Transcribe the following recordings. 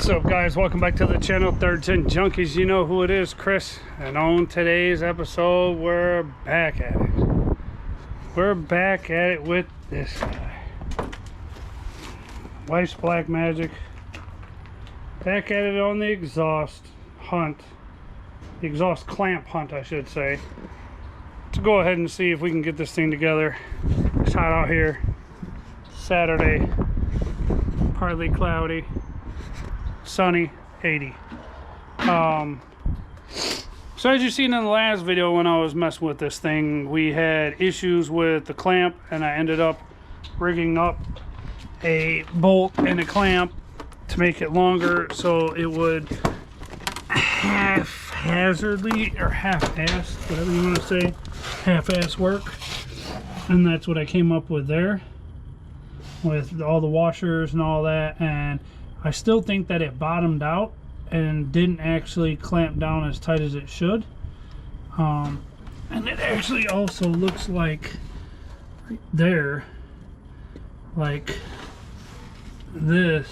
What's up, guys? Welcome back to the channel, Third Gen Junkies. You know who it is, Chris. And on today's episode, we're back at it. We're back at it with this guy. Wife's Blackmagik. Back at it on the exhaust hunt. The exhaust clamp hunt, I should say. To go ahead and see if we can get this thing together. It's hot out here. Saturday. Partly cloudy. Sunny, 80. So as you seen in the last video when I was messing with this thing, we had issues with the clamp, and I ended up rigging up a bolt and a clamp to make it longer so it would haphazardly, or half-ass, whatever you want to say, half-ass work. And that's what I came up with there, with all the washers and all that. And I still think that it bottomed out and didn't actually clamp down as tight as it should. And it actually also looks like right there, like this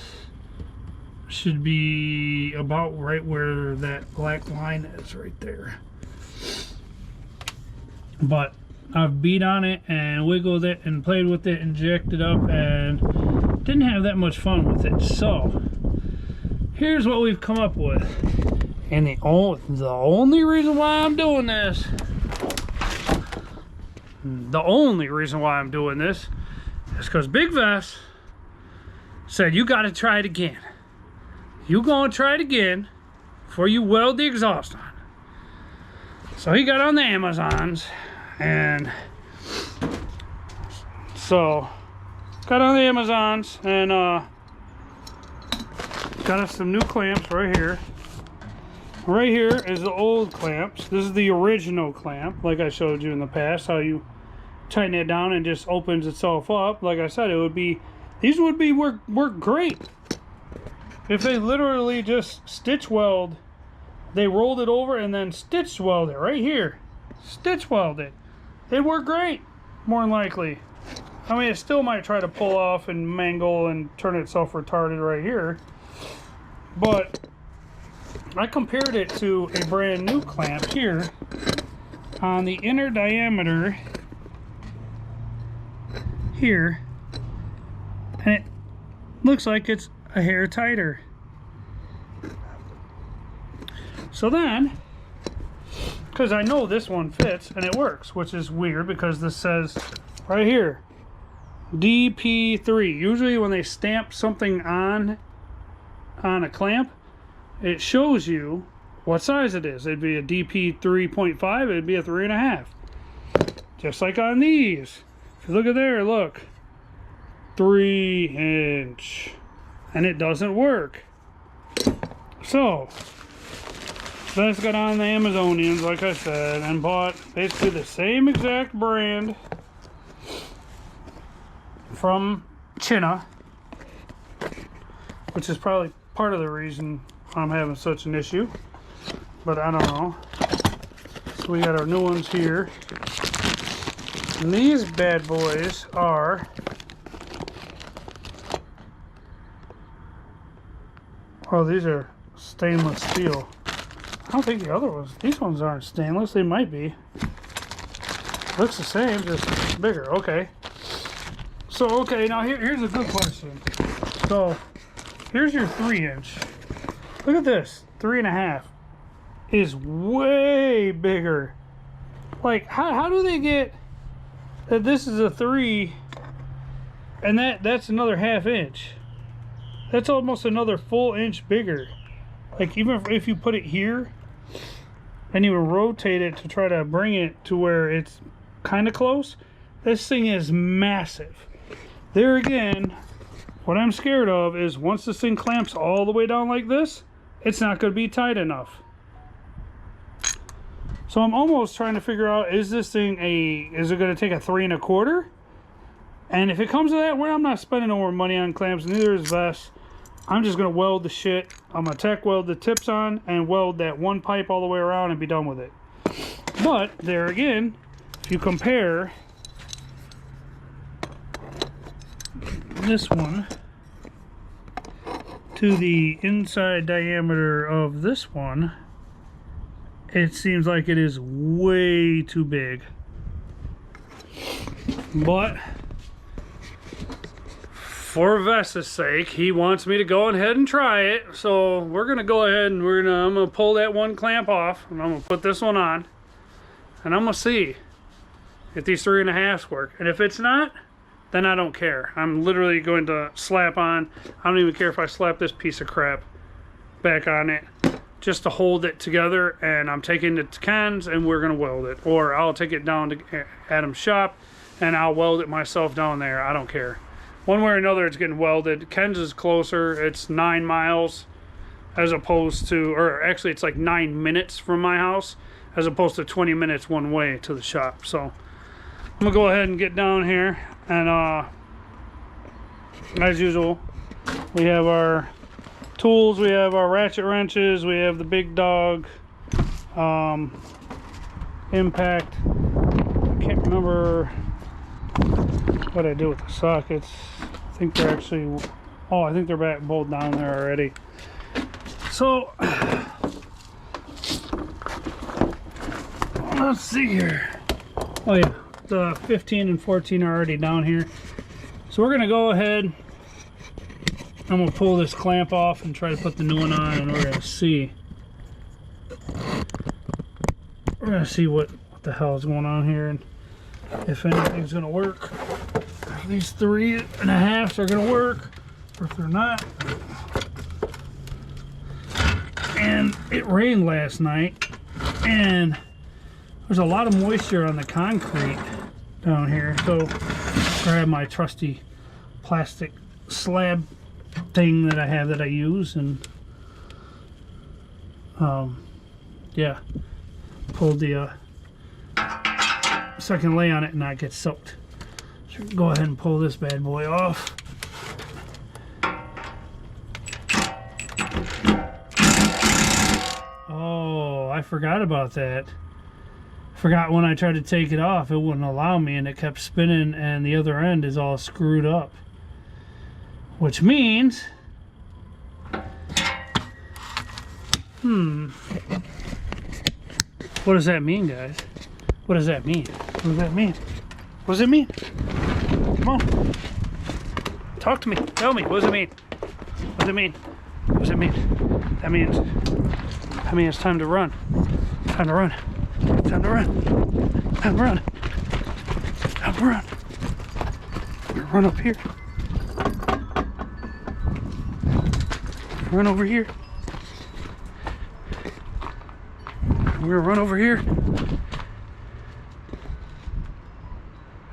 should be about right where that black line is right there. But I've beat on it and wiggled it and played with it and jacked it up and didn't have that much fun with it. So here's what we've come up with, and the only reason why I'm doing this, is because Big Vest said you got to try it again. You gonna try it again before you weld the exhaust on. So he got on the Amazons, and so got on the Amazons and got us some new clamps right here. Right here is the old clamps. This is the original clamp, like I showed you in the past, how you tighten it down and just opens itself up. Like I said, it would be, these would be work great if they literally just stitch weld. They rolled it over and then stitch weld it right here. Stitch weld it. It'd work great, more than likely. I mean, it still might try to pull off and mangle and turn itself retarded right here. But I compared it to a brand new clamp here on the inner diameter here, and it looks like it's a hair tighter. So then, because I know this one fits and it works, which is weird because this says right here DP3. Usually when they stamp something on a clamp, it shows you what size it is. It'd be a DP 3.5, it'd be a 3.5. Just like on these. If you look at there, look. 3-inch. And it doesn't work. So Vest got on the Amazonians, like I said, and bought basically the same exact brand from China, which is probably part of the reason I'm having such an issue, but I don't know. So we got our new ones here, and these bad boys are, oh, these are stainless steel. I don't think the other ones, these ones aren't stainless. They might be. Looks the same, just bigger. Okay. So, okay, now here's a good question. So here's your 3-inch. Look at this. 3.5 is way bigger. Like, how do they get that this is a 3 and that's another 1/2 inch? That's almost another full inch bigger. Like, even if you put it here and you rotate it to try to bring it to where it's kind of close, this thing is massive. There again, what I'm scared of is once this thing clamps all the way down like this, it's not going to be tight enough. So I'm almost trying to figure out, is this thing is it going to take a 3 1/4? And if it comes to that, where I'm not spending no more money on clamps, neither is Vest. I'm just going to weld the shit. I'm going to tack weld the tips on and weld that one pipe all the way around and be done with it. But there again, if you compare this one to the inside diameter of this one, it seems like it is way too big. But for Vesta's sake, he wants me to go ahead and try it. So we're gonna go ahead and I'm gonna pull that one clamp off, and I'm gonna put this one on, and I'm gonna see if these 3.5s work. And if it's not, then I don't care. I'm literally going to slap on. I don't even care if I slap this piece of crap back on it, just to hold it together. And I'm taking it to Ken's and we're gonna weld it, or I'll take it down to Adam's shop and I'll weld it myself down there. I don't care. One way or another, it's getting welded. Ken's is closer. It's 9 miles as opposed to, or actually it's like 9 minutes from my house as opposed to 20 minutes one way to the shop. So I'm gonna go ahead and get down here, and as usual, we have our tools, we have our ratchet wrenches, we have the big dog impact. I can't remember what I do with the sockets. I think they're actually, oh, I think they're back both down there already. So let's see here. Oh yeah, the 15 and 14 are already down here. So we're gonna go ahead, I'm gonna pull this clamp off and try to put the new one on, and we're gonna see what the hell is going on here, and if anything's gonna work. If these 3.5s are gonna work, or if they're not. And it rained last night, and there's a lot of moisture on the concrete down here. So I grab my trusty plastic slab thing that I have that I use, and yeah, pulled the second lay on it and not get soaked. So go ahead and pull this bad boy off. Oh, I forgot about that. Forgot when I tried to take it off, it wouldn't allow me, and it kept spinning, and the other end is all screwed up. Which means, what does that mean, guys? What does that mean? What does that mean? What does it mean? Come on. Talk to me. Tell me. What does it mean? What does it mean? What does it mean? That means it's time to run. Time to run. Time to run. Time to run. Time to run. We're gonna run up here. Run over here. We're gonna run over here.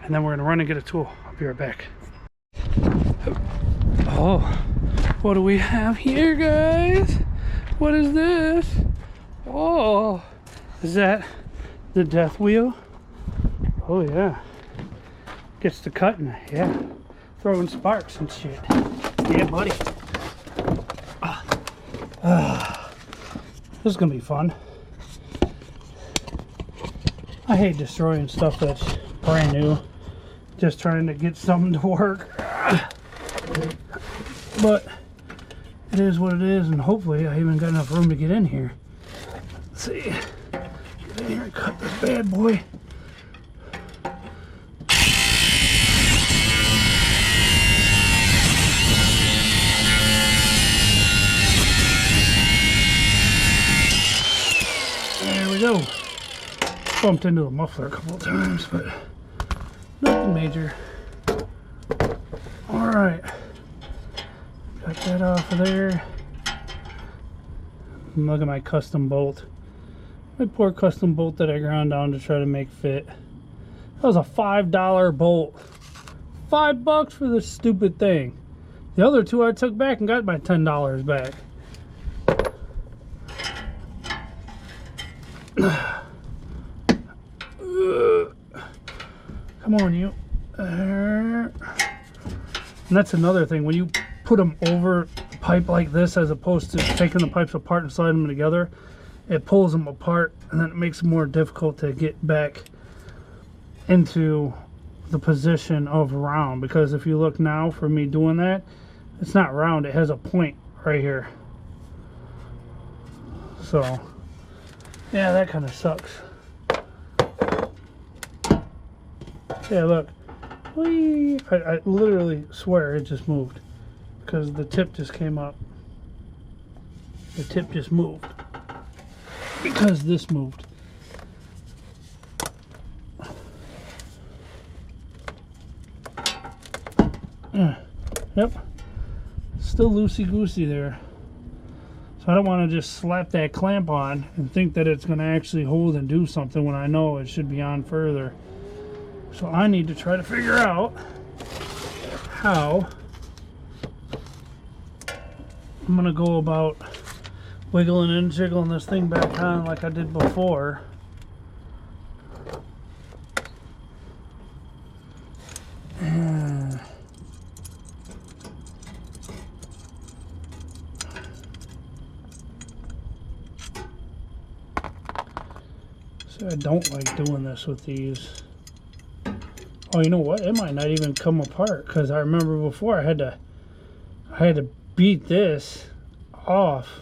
And then we're gonna run and get a tool. I'll be right back. Oh, what do we have here, guys? What is this? Oh, is that the death wheel? Oh yeah. Gets to cutting, yeah. Throwing sparks and shit. Yeah, buddy. This is gonna be fun. I hate destroying stuff that's brand new. Just trying to get something to work. But it is what it is, and hopefully I even got enough room to get in here. Let's see. Get in here and cut this bad boy. There we go. Bumped into the muffler a couple of times, but nothing major. Alright. Got that off of there. And look at my custom bolt. My poor custom bolt that I ground down to try to make fit. That was a $5 bolt. $5 for this stupid thing. The other two I took back and got my $10 back. Come on, you. And that's another thing. When you put them over a pipe like this, as opposed to taking the pipes apart and sliding them together, it pulls them apart, and then it makes it more difficult to get back into the position of round. Because if you look now, for me doing that, it's not round. It has a point right here. So, yeah, that kind of sucks. Yeah, look. Whee! I literally swear it just moved because the tip just came up. The tip just moved because this moved. Yep. Still loosey-goosey there. So I don't want to just slap that clamp on and think that it's going to actually hold and do something when I know it should be on further. So I need to try to figure out how I'm going to go about wiggling and jiggling this thing back on like I did before. So I don't like doing this with these. Oh, you know what? It might not even come apart because I remember before I had to beat this off,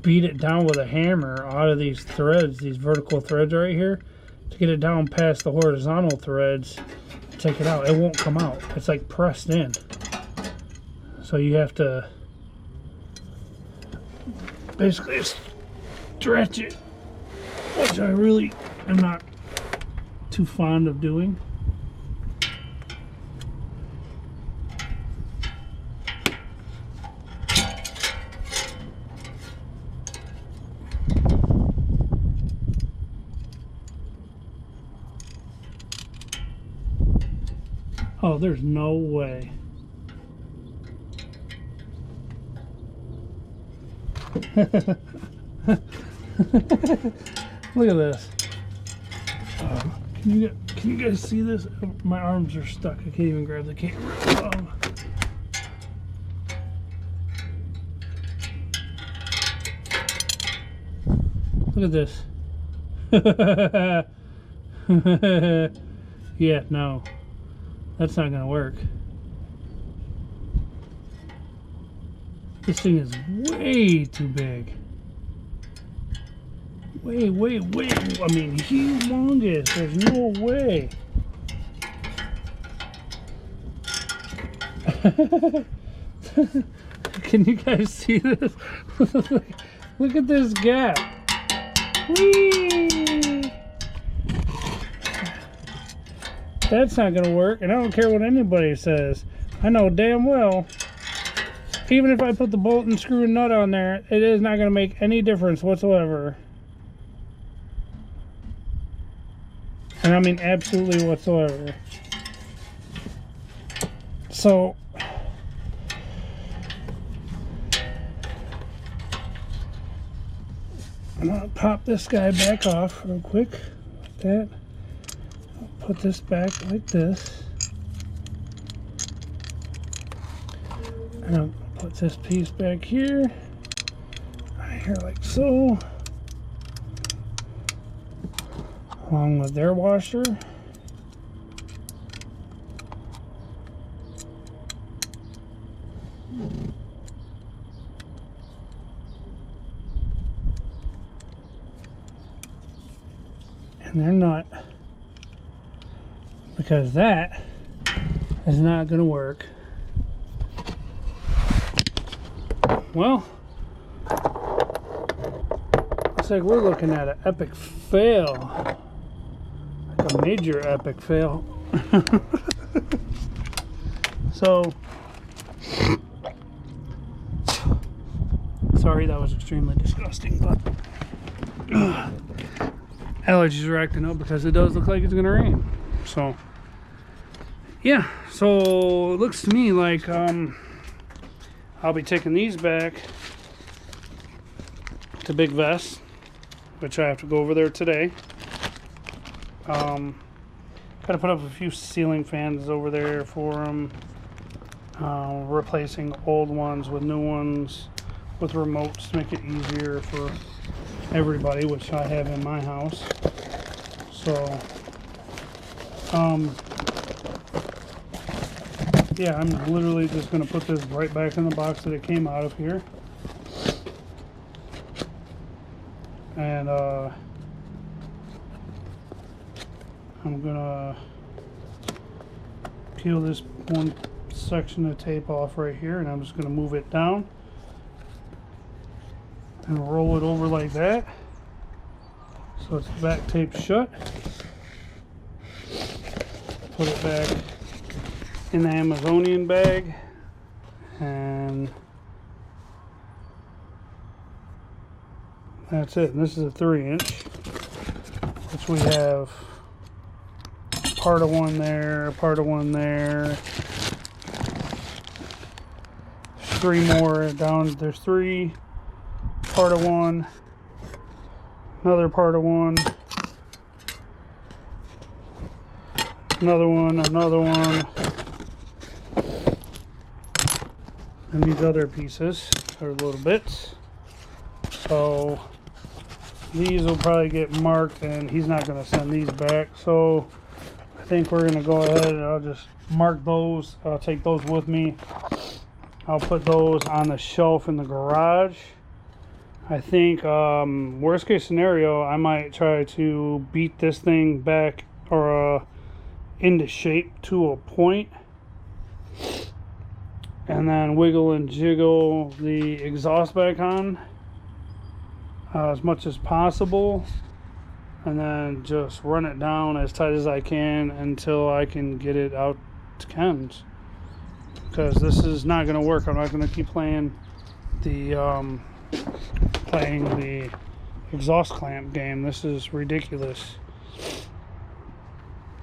beat it down with a hammer out of these threads, these vertical threads right here, to get it down past the horizontal threads. Take it out. It won't come out. It's like pressed in. So you have to basically stretch it, which I really am not too fond of doing. Oh, there's no way. Look at this. Can you guys see this? My arms are stuck. I can't even grab the camera. Look at this. Yeah, no. That's not going to work. This thing is way too big. Way. I mean, humongous. There's no way. Can you guys see this? Look at this gap. Whee! That's not going to work, and I don't care what anybody says. I know damn well, even if I put the bolt and screw and nut on there, it is not going to make any difference whatsoever. And I mean absolutely whatsoever. So, I'm going to pop this guy back off real quick, like that. Put this back like this. And I'll put this piece back here. Right here like so. Along with their washer. And their nut. Because that is not going to work. Well, looks like we're looking at an epic fail. Like a major epic fail. So, sorry, that was extremely disgusting, but allergies are acting up because it does look like it's going to rain. So, yeah, so it looks to me like I'll be taking these back to Big Vest, which I have to go over there today. Got to put up a few ceiling fans over there for them, replacing old ones with new ones with remotes to make it easier for everybody, which I have in my house. So yeah, I'm literally just going to put this right back in the box that it came out of here. And I'm going to peel this one section of tape off right here, and I'm just going to move it down and roll it over like that so it's back taped shut. Put it back in the Amazonian bag, and that's it. And this is a 3-inch, which we have part of one there, part of one there, 3 more down. There's 3, part of one, another part of one, another one, and these other pieces are little bits. So these will probably get marked, and he's not going to send these back. So I think we're going to go ahead and I'll just mark those. I'll take those with me. I'll put those on the shelf in the garage. I think worst case scenario, I might try to beat this thing back or into shape to a point, and then wiggle and jiggle the exhaust back on as much as possible, and then just run it down as tight as I can until I can get it out to Ken's, because this is not going to work. I'm not going to keep playing the exhaust clamp game. This is ridiculous.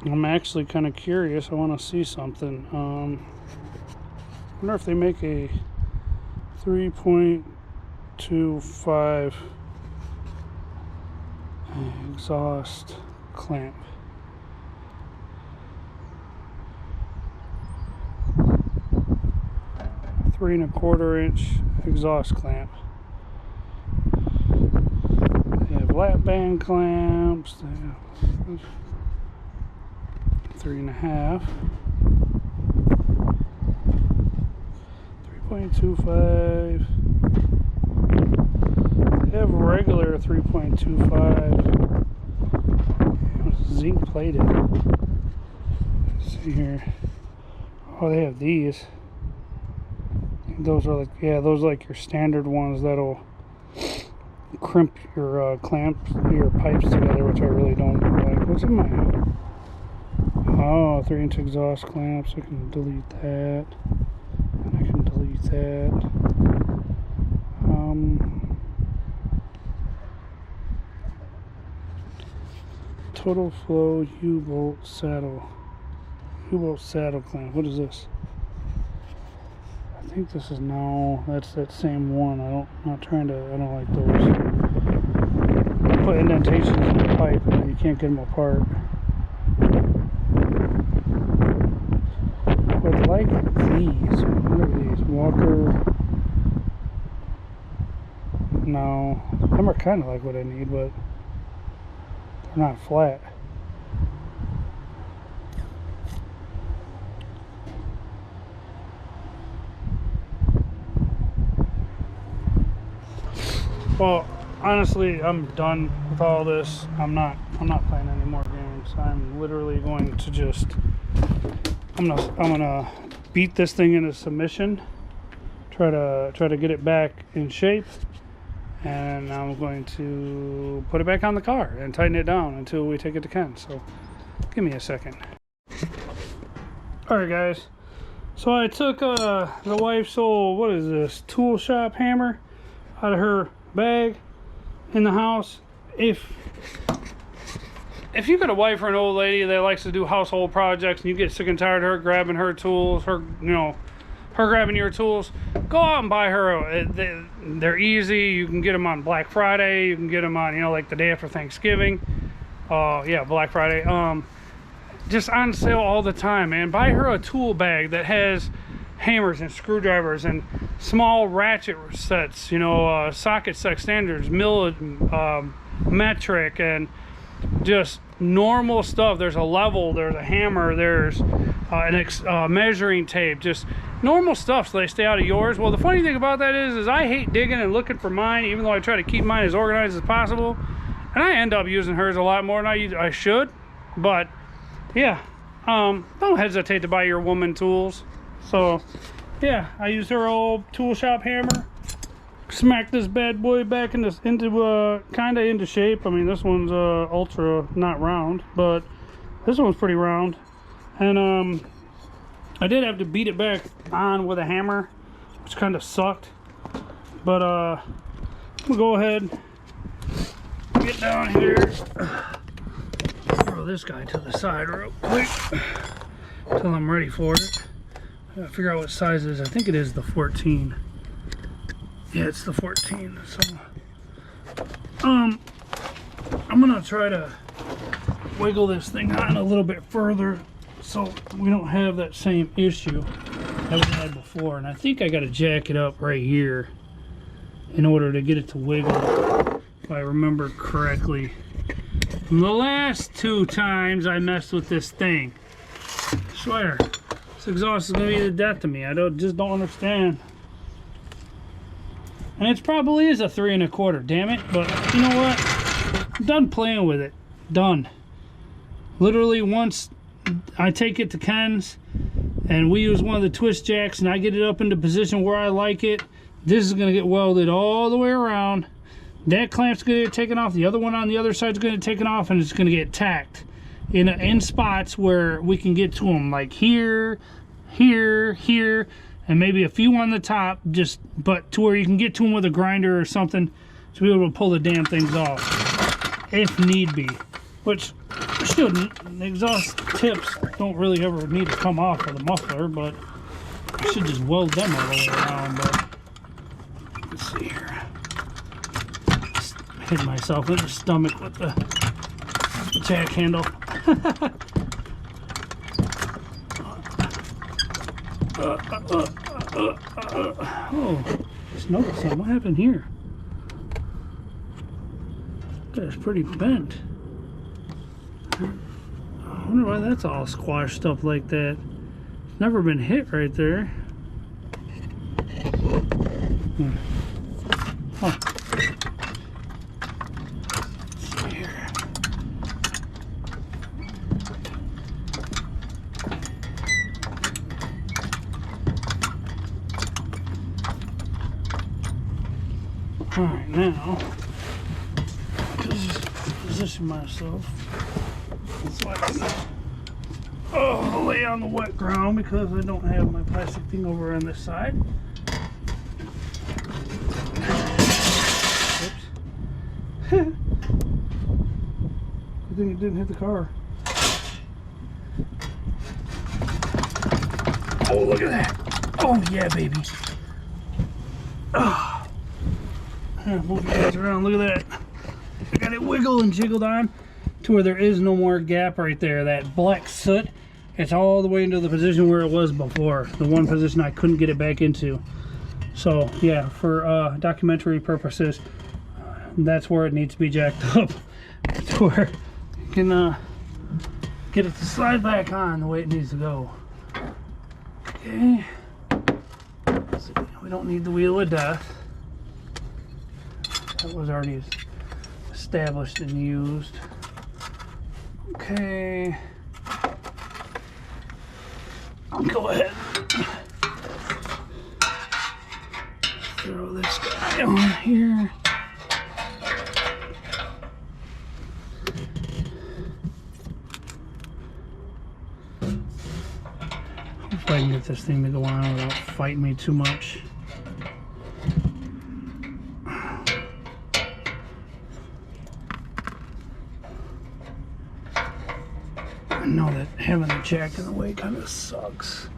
I'm actually kind of curious. I want to see something. I wonder if they make a 3.25 exhaust clamp. Three 3.25-inch exhaust clamp. They have lap band clamps. They have 3.5, 3.25. They have regular 3.25, zinc plated. Let's see here. Oh, they have these. Those are like, yeah, those are like your standard ones that'll crimp your clamps, your pipes together, which I really don't like. What's in my? Oh, 3-inch exhaust clamps. I can delete that. And I can delete that. Total flow U-bolt saddle clamp. What is this? I think this is, no, that's that same one. I'm not trying to, I don't like those. Put indentations in the pipe and you can't get them apart. But I like these. What are these? Walker. No. Them are kind of like what I need, but they're not flat. Well, honestly, I'm done with all this. I'm not playing any more games. I'm literally going to just I'm gonna beat this thing into submission, try to get it back in shape, and I'm going to put it back on the car and tighten it down until we take it to Ken. So give me a second. Alright guys, so I took the wife's old, what is this, tool shop hammer out of her bag in the house. If you got a wife or an old lady that likes to do household projects and you get sick and tired of her grabbing her tools, her grabbing your tools, go out and buy her. They're easy. You can get them on Black Friday. You can get them on, like the day after Thanksgiving. Yeah, Black Friday. Just on sale all the time, man. Buy her a tool bag that has hammers and screwdrivers and small ratchet sets, socket set standards, metric, and just normal stuff. There's a level, there's a hammer, there's measuring tape, just normal stuff so they stay out of yours. Well, the funny thing about that is I hate digging and looking for mine, even though I try to keep mine as organized as possible. And I end up using hers a lot more than I should. But yeah, don't hesitate to buy your woman tools. So yeah, I used her old tool shop hammer, smack this bad boy back into kind of into shape. I mean, this one's ultra not round, but this one's pretty round. And I did have to beat it back on with a hammer, which kind of sucked. But I'm gonna go ahead, get down here, throw this guy to the side real quick until I'm ready for it. I gotta figure out what size it is. I think it is the 14. Yeah, it's the 14. So I'm gonna try to wiggle this thing on a little bit further so we don't have that same issue that we had before. And I think I gotta jack it up right here in order to get it to wiggle, if I remember correctly from the last 2 times I messed with this thing. I swear, this exhaust is gonna be the death to me. I just don't understand. And it probably is a 3 1/4, damn it. But you know what? I'm done playing with it. Done. Literally, once I take it to Ken's and we use one of the twist jacks and I get it up into position where I like it, this is going to get welded all the way around. That clamp's going to get taken off. The other one on the other side is going to get taken off, and it's going to get tacked in spots where we can get to them, like here, here, here, and maybe a few on the top, but to where you can get to them with a grinder or something to be able to pull the damn things off if need be, which shouldn't. The exhaust tips don't really ever need to come off of the muffler, but I should just weld them all the way around. But let's see here. Just hit myself in the stomach with the jack handle. Oh, just noticed something. What happened here? That's pretty bent. I wonder why that's all squashed up like that. It's never been hit right there. Huh. Let's see here. Alright, now position myself so I can lay on the wet ground because I don't have my plastic thing over on this side. Oops. Good thing it didn't hit the car. Oh, look at that. Oh, yeah, baby. Oh. Move you guys around. Look at that. I got it wiggled and jiggled on to where there is no more gap right there. That black soot, it's all the way into the position where it was before. The one position I couldn't get it back into. So yeah, for documentary purposes, that's where it needs to be jacked up to where you can get it to slide back on the way it needs to go. Okay. So we don't need the wheel of death. That was already established and used. Okay. I'll go ahead. Throw this guy on here. Hopefully I can get this thing to go on without fighting me too much. I know that having the jack in the way kind of sucks.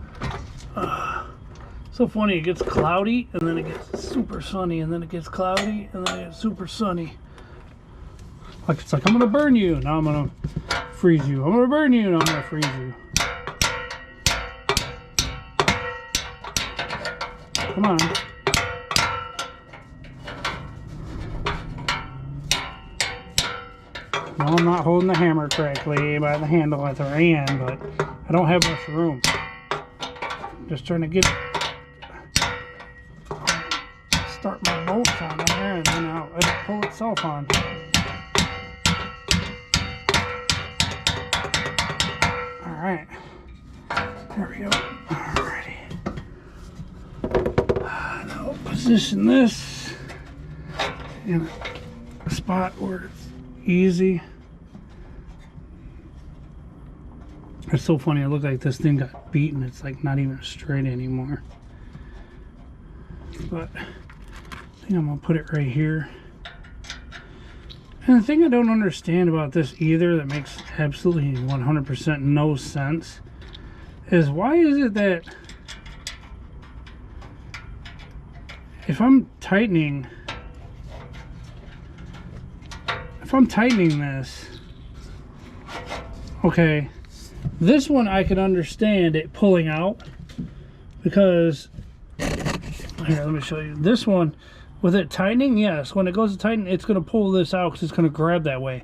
So funny, it gets cloudy and then it gets super sunny and then it gets cloudy and then it gets super sunny. Like it's like, I'm gonna burn you, now I'm gonna freeze you. I'm gonna burn you, now I'm gonna freeze you. Come on. No, I'm not holding the hammer correctly by the handle at the very end, but I don't have much room. Just trying to get start my bolts on there, and then it'll pull itself on. All right, there we go. Alrighty. Now position this in a spot where it's easy. It's so funny. It looked like this thing got beaten. It's like not even straight anymore. But I think I'm gonna put it right here. And the thing I don't understand about this either, that makes absolutely 100% no sense, is why is it that if I'm tightening this, okay, this one I can understand it pulling out, because here, let me show you. This one, with it tightening, yes, when it goes to tighten, it's going to pull this out because it's going to grab that way.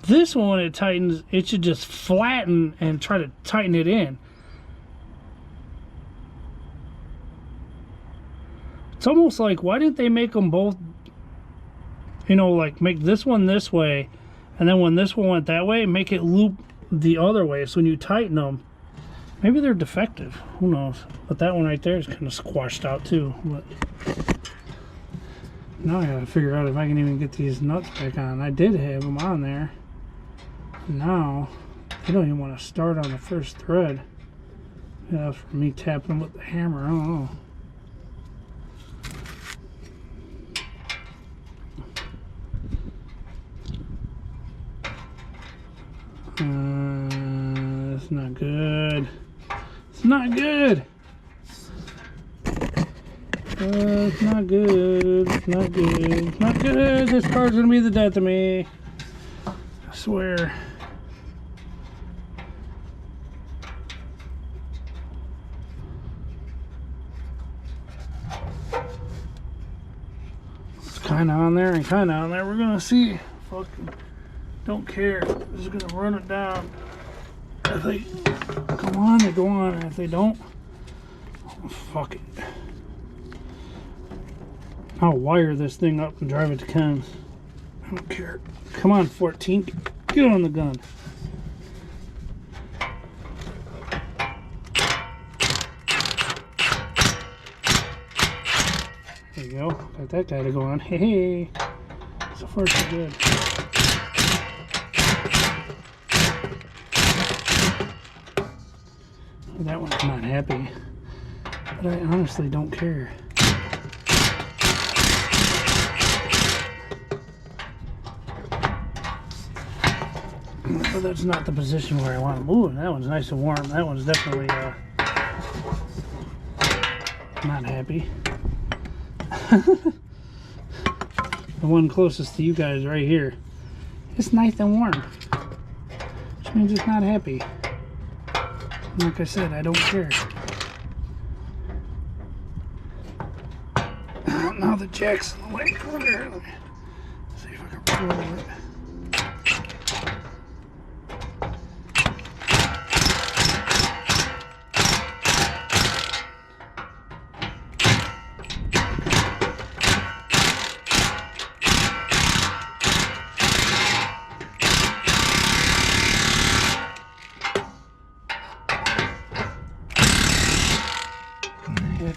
This one, when it tightens, it should just flatten and try to tighten it in. It's almost like, why didn't they make them both, you know, like make this one this way, and then when this one went that way, make it loop the other way, so when you tighten them, maybe they're defective, who knows. But that one right there is kind of squashed out too. But now I gotta figure out if I can even get these nuts back on. I did have them on there. Now they don't even want to start on the first thread. Yeah, for me tapping with the hammer, I don't know. That's not good. It's not good. It's not good. It's not good. It's not good. This card's gonna be the death of me. I swear. It's kind of on there and kind of on there. We're gonna see. Fucking don't care. I'm just gonna run it down. If they go on, they go on. And if they don't, oh, fuck it. I'll wire this thing up and drive it to Ken's. I don't care. Come on, 14. Get on the gun. There you go. Got that guy to go on. Hey, so far so good. That one's not happy, but I honestly don't care. But that's not the position where I want to move. That one's nice and warm. That one's definitely not happy. The one closest to you guys right here. It's nice and warm, which means it's not happy. Like I said, I don't care. Now the jack's in the way. Let me see if I can pull it.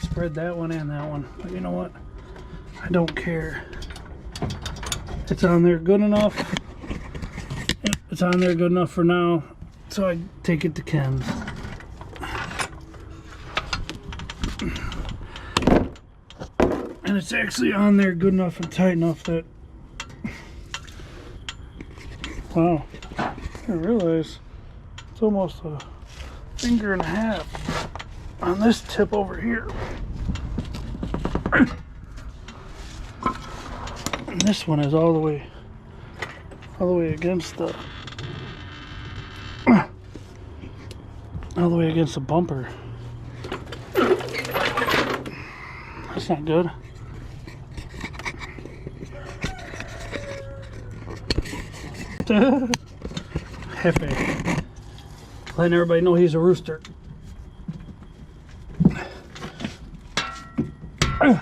Spread that one and that one, but you know what? I don't care. It's on there good enough. Yep, it's on there good enough for now, so I take it to Ken's. And it's actually on there good enough and tight enough that, wow, I didn't realize it's almost a finger and a half on this tip over here. And this one is all the way against the bumper. That's not good. Hefe. Letting everybody know he's a rooster. Oh.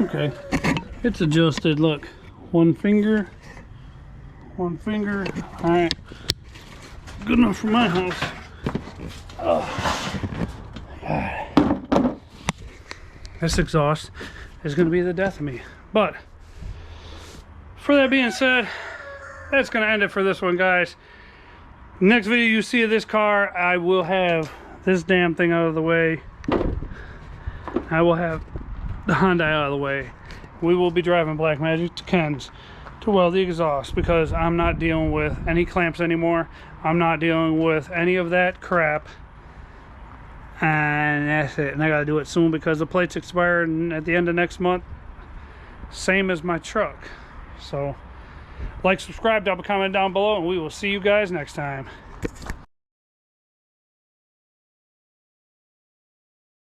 Okay, it's adjusted. Look, one finger. All right, good enough for my house. Oh, God. This exhaust is going to be the death of me. But for that being said, that's going to end it for this one, guys. Next video you see of this car, I will have this damn thing out of the way. I will have the Hyundai out of the way. We will be driving Blackmagik to Ken's to weld the exhaust, because I'm not dealing with any clamps anymore. I'm not dealing with any of that crap. And that's it. And I gotta do it soon because the plates expire at the end of next month. Same as my truck. So like, subscribe, drop a comment down below, and we will see you guys next time.